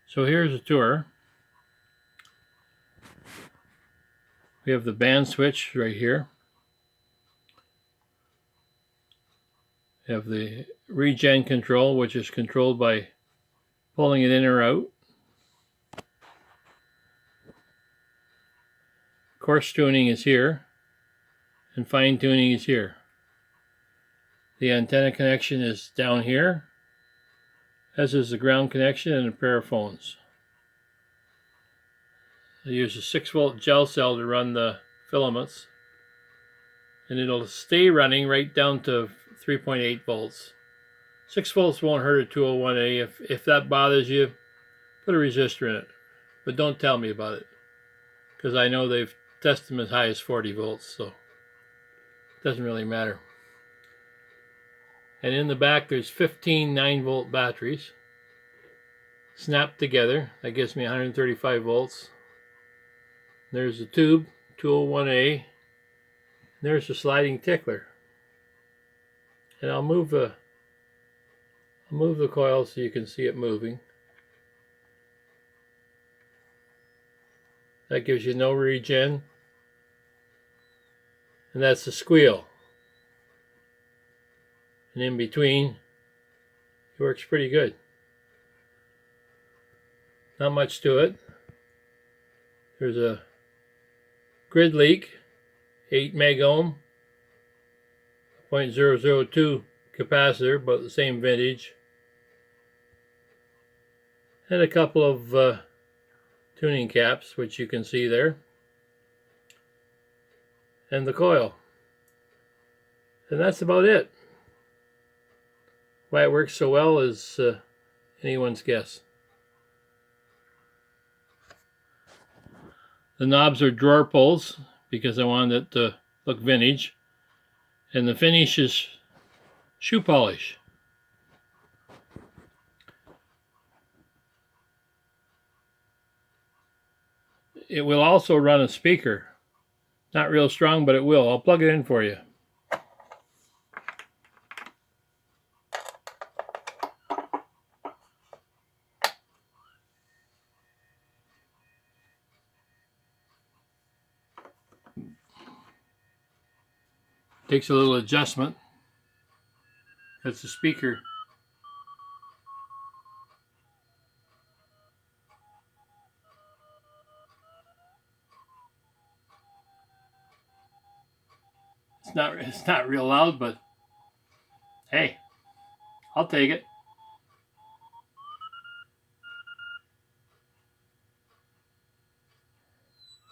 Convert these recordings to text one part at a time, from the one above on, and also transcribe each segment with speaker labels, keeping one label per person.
Speaker 1: So here's a tour. We have the band switch right here. We have the regen control, which is controlled by pulling it in or out. Coarse tuning is here, and fine tuning is here. The antenna connection is down here, as is the ground connection and a pair of phones. I use a 6-volt gel cell to run the filaments, and it'll stay running right down to 3.8 volts. 6 volts won't hurt a 201A. If that bothers you, put a resistor in it, but don't tell me about it, because I know they've tested them as high as 40 volts, so it doesn't really matter. And in the back there's 15 9-volt batteries snapped together. That gives me 135 volts. There's the tube, 201A. There's the sliding tickler. And I'll move the coil so you can see it moving. That gives you no regen. And that's the squeal. And in between, it works pretty good. Not much to it. There's a grid leak, 8 megohm, 0.002 capacitor, about the same vintage. And a couple of tuning caps, which you can see there. And the coil. And that's about it. Why it works so well is anyone's guess. The knobs are drawer pulls because I wanted it to look vintage. And the finish is shoe polish. It will also run a speaker. Not real strong, but it will. I'll plug it in for you. Takes a little adjustment. That's the speaker. It's not real loud, but hey, I'll take it.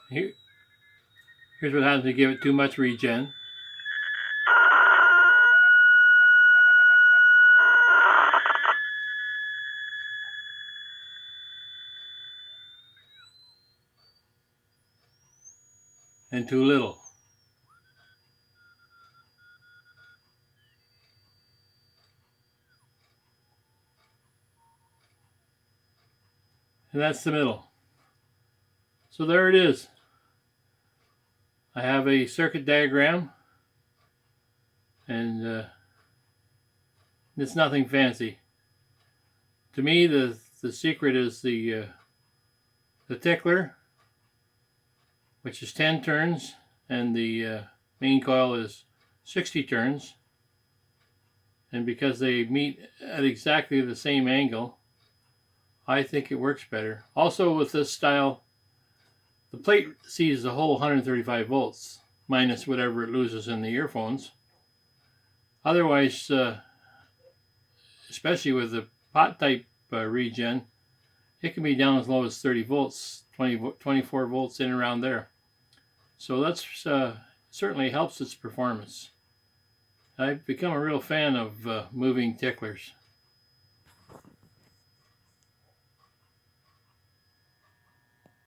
Speaker 1: Here's what happens if you give it too much regen. And too little. And that's the middle. So there it is. I have a circuit diagram, and it's nothing fancy. To me, the secret is the tickler, which is 10 turns, and the main coil is 60 turns. And because they meet at exactly the same angle, I think it works better. Also with this style, the plate sees the whole 135 volts, minus whatever it loses in the earphones. Otherwise, especially with the pot type regen, it can be down as low as 30 volts, 24 volts in around there. So that's certainly helps its performance. I've become a real fan of moving ticklers.